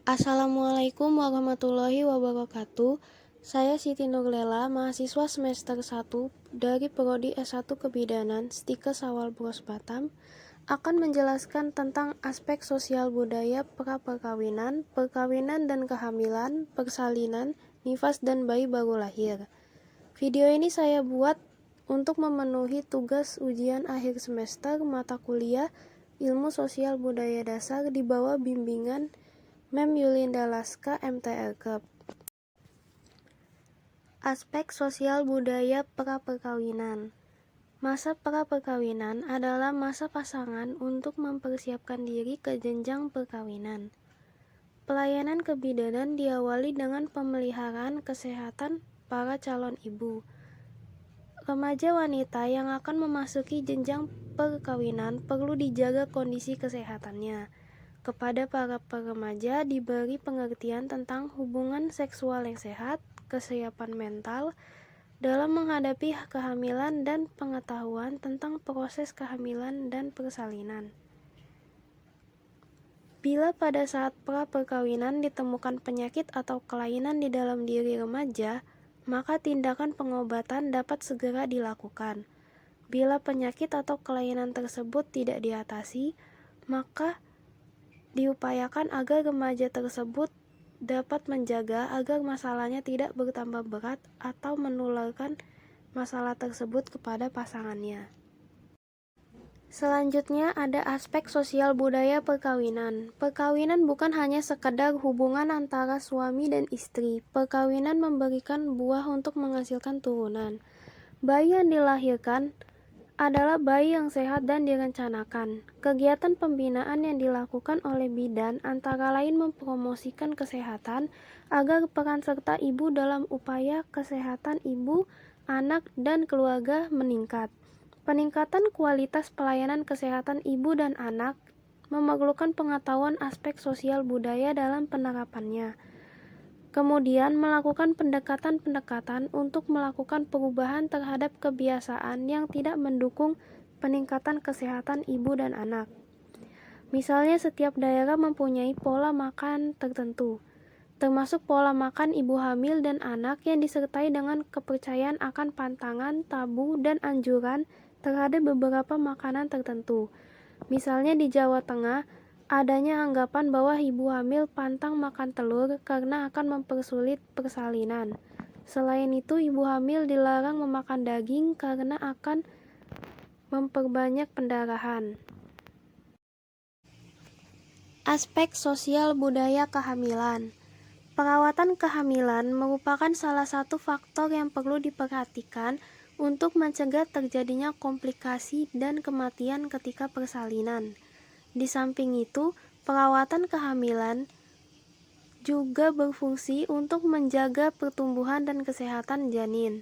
Assalamualaikum warahmatullahi wabarakatuh. Saya Siti Nurlela, mahasiswa semester 1 dari Prodi S1 Kebidanan, Stikes Awal Bros Batam, akan menjelaskan tentang aspek sosial budaya pra-perkawinan, perkawinan dan kehamilan, persalinan, nifas dan bayi baru lahir. Video ini saya buat untuk memenuhi tugas ujian akhir semester mata kuliah Ilmu Sosial Budaya Dasar di bawah bimbingan Mem Yulinda Laska MTLKEP. Aspek sosial budaya pra-perkawinan. Masa pra-perkawinan adalah masa pasangan untuk mempersiapkan diri ke jenjang perkawinan. Pelayanan kebidanan diawali dengan pemeliharaan kesehatan para calon ibu. Remaja wanita yang akan memasuki jenjang perkawinan perlu dijaga kondisi kesehatannya. Kepada para remaja diberi pengertian tentang hubungan seksual yang sehat, kesiapan mental dalam menghadapi kehamilan dan pengetahuan tentang proses kehamilan dan persalinan. Bila pada saat pra-perkawinan ditemukan penyakit atau kelainan di dalam diri remaja, maka tindakan pengobatan dapat segera dilakukan. Bila penyakit atau kelainan tersebut tidak diatasi, maka diupayakan agar remaja tersebut dapat menjaga agar masalahnya tidak bertambah berat atau menularkan masalah tersebut kepada pasangannya. Selanjutnya ada aspek sosial budaya perkawinan. Perkawinan bukan hanya sekedar hubungan antara suami dan istri. Perkawinan memberikan buah untuk menghasilkan turunan. Bayi yang dilahirkan adalah bayi yang sehat dan direncanakan. Kegiatan pembinaan yang dilakukan oleh bidan antara lain mempromosikan kesehatan agar peran serta ibu dalam upaya kesehatan ibu, anak, dan keluarga meningkat. Peningkatan kualitas pelayanan kesehatan ibu dan anak memerlukan pengetahuan aspek sosial budaya dalam penerapannya. Kemudian melakukan pendekatan-pendekatan untuk melakukan perubahan terhadap kebiasaan yang tidak mendukung peningkatan kesehatan ibu dan anak. Misalnya setiap daerah mempunyai pola makan tertentu, termasuk pola makan ibu hamil dan anak yang disertai dengan kepercayaan akan pantangan, tabu, dan anjuran terhadap beberapa makanan tertentu. Misalnya di Jawa Tengah, adanya anggapan bahwa ibu hamil pantang makan telur karena akan mempersulit persalinan. Selain itu, ibu hamil dilarang memakan daging karena akan memperbanyak pendarahan. Aspek sosial budaya kehamilan. Perawatan kehamilan merupakan salah satu faktor yang perlu diperhatikan untuk mencegah terjadinya komplikasi dan kematian ketika persalinan. Di samping itu, perawatan kehamilan juga berfungsi untuk menjaga pertumbuhan dan kesehatan janin.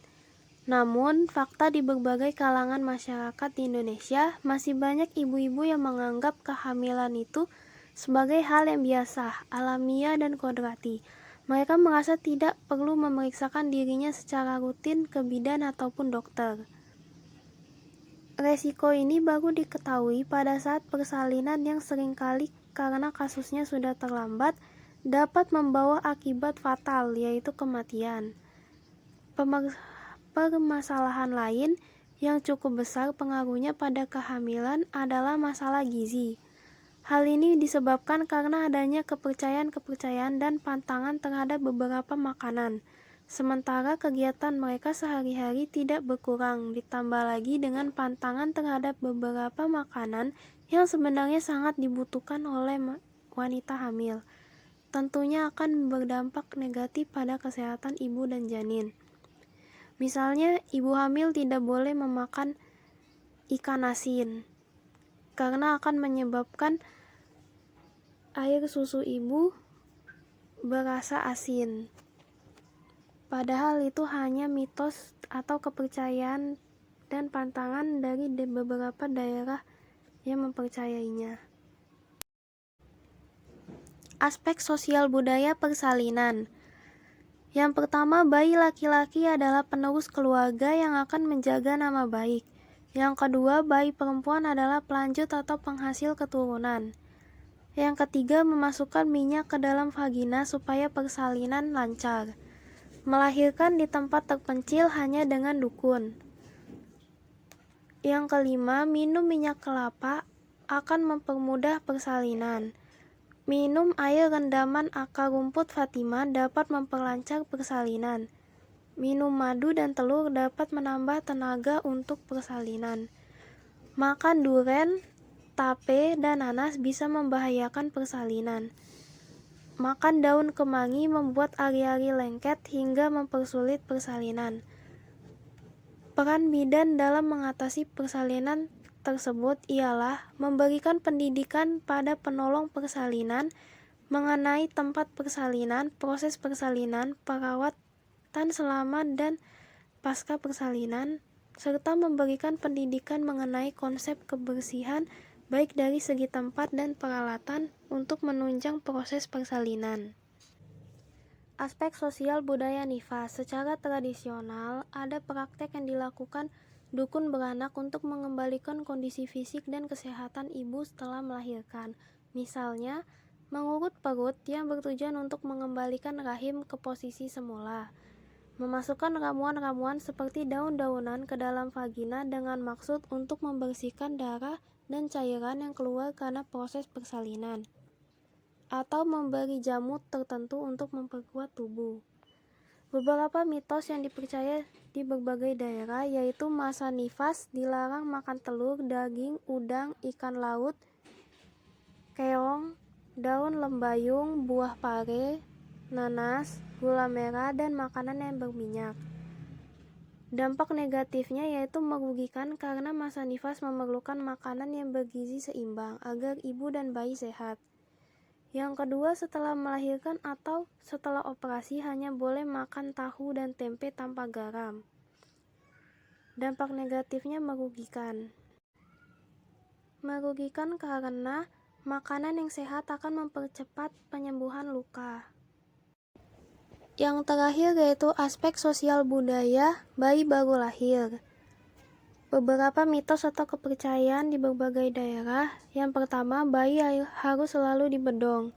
Namun, fakta di berbagai kalangan masyarakat di Indonesia masih banyak ibu-ibu yang menganggap kehamilan itu sebagai hal yang biasa, alamiah, dan kodrati. Mereka merasa tidak perlu memeriksakan dirinya secara rutin ke bidan ataupun dokter. Resiko ini baru diketahui pada saat persalinan yang seringkali karena kasusnya sudah terlambat dapat membawa akibat fatal, yaitu kematian. Permasalahan lain yang cukup besar pengaruhnya pada kehamilan adalah masalah gizi. Hal ini disebabkan karena adanya kepercayaan-kepercayaan dan pantangan terhadap beberapa makanan. Sementara kegiatan mereka sehari-hari tidak berkurang, ditambah lagi dengan pantangan terhadap beberapa makanan yang sebenarnya sangat dibutuhkan oleh wanita hamil. Tentunya akan berdampak negatif pada kesehatan ibu dan janin. Misalnya, ibu hamil tidak boleh memakan ikan asin, karena akan menyebabkan air susu ibu berasa asin. Padahal itu hanya mitos atau kepercayaan dan pantangan dari beberapa daerah yang mempercayainya. Aspek sosial budaya persalinan. Yang pertama, bayi laki-laki adalah penerus keluarga yang akan menjaga nama baik. Yang kedua, bayi perempuan adalah pelanjut atau penghasil keturunan. Yang ketiga, memasukkan minyak ke dalam vagina supaya persalinan lancar. Melahirkan di tempat terpencil hanya dengan dukun. Yang kelima, minum minyak kelapa akan mempermudah persalinan. Minum air rendaman akar rumput Fatimah dapat memperlancar persalinan. Minum madu dan telur dapat menambah tenaga untuk persalinan. Makan duren, tape, dan nanas bisa membahayakan persalinan. Makan daun kemangi membuat ari-ari lengket hingga mempersulit persalinan. Peran bidan dalam mengatasi persalinan tersebut ialah memberikan pendidikan pada penolong persalinan mengenai tempat persalinan, proses persalinan, perawatan selama dan pasca persalinan, serta memberikan pendidikan mengenai konsep kebersihan baik dari segi tempat dan peralatan untuk menunjang proses persalinan. Aspek sosial budaya nifas. Secara tradisional, ada praktek yang dilakukan dukun beranak untuk mengembalikan kondisi fisik dan kesehatan ibu setelah melahirkan. Misalnya, mengurut perut yang bertujuan untuk mengembalikan rahim ke posisi semula. Memasukkan ramuan-ramuan seperti daun-daunan ke dalam vagina dengan maksud untuk membersihkan darah dan cairan yang keluar karena proses persalinan. Atau memberi jamu tertentu untuk memperkuat tubuh. Beberapa mitos yang dipercaya di berbagai daerah yaitu masa nifas dilarang makan telur, daging, udang, ikan laut, keong, daun lembayung, buah pare, nanas, gula merah, dan makanan yang berminyak. Dampak negatifnya yaitu merugikan karena masa nifas memerlukan makanan yang bergizi seimbang agar ibu dan bayi sehat. Yang kedua, setelah melahirkan atau setelah operasi hanya boleh makan tahu dan tempe tanpa garam. Dampak negatifnya merugikan. Merugikan karena makanan yang sehat akan mempercepat penyembuhan luka. Yang terakhir yaitu aspek sosial budaya bayi baru lahir. Beberapa mitos atau kepercayaan di berbagai daerah. Yang pertama, bayi harus selalu dibedong.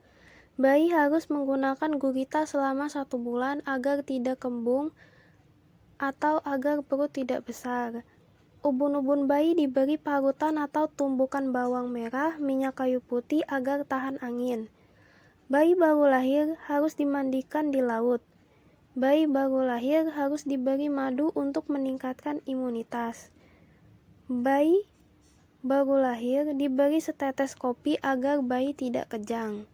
Bayi harus menggunakan gurita selama 1 bulan agar tidak kembung atau agar perut tidak besar. Ubun-ubun bayi diberi parutan atau tumbukan bawang merah, minyak kayu putih agar tahan angin. Bayi baru lahir harus dimandikan di laut. Bayi baru lahir harus diberi madu untuk meningkatkan imunitas. Bayi baru lahir diberi setetes kopi agar bayi tidak kejang.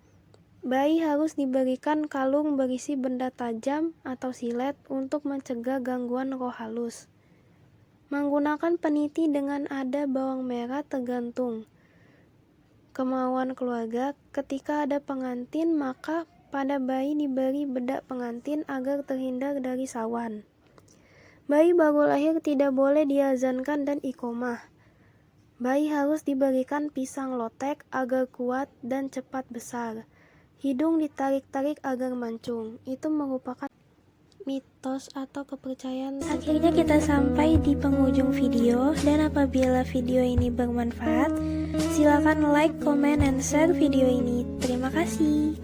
Bayi harus diberikan kalung berisi benda tajam atau silet untuk mencegah gangguan roh halus. Menggunakan peniti dengan ada bawang merah tergantung kemauan keluarga. Ketika ada pengantin, maka pada bayi diberi bedak pengantin agar terhindar dari sawan. Bayi baru lahir tidak boleh diazankan dan iqomah. Bayi harus diberikan pisang lotek agar kuat dan cepat besar. Hidung ditarik-tarik agar mancung. Itu merupakan mitos atau kepercayaan. Akhirnya kita sampai di penghujung video, dan apabila video ini bermanfaat, silakan like, comment, and share video ini. Terima kasih.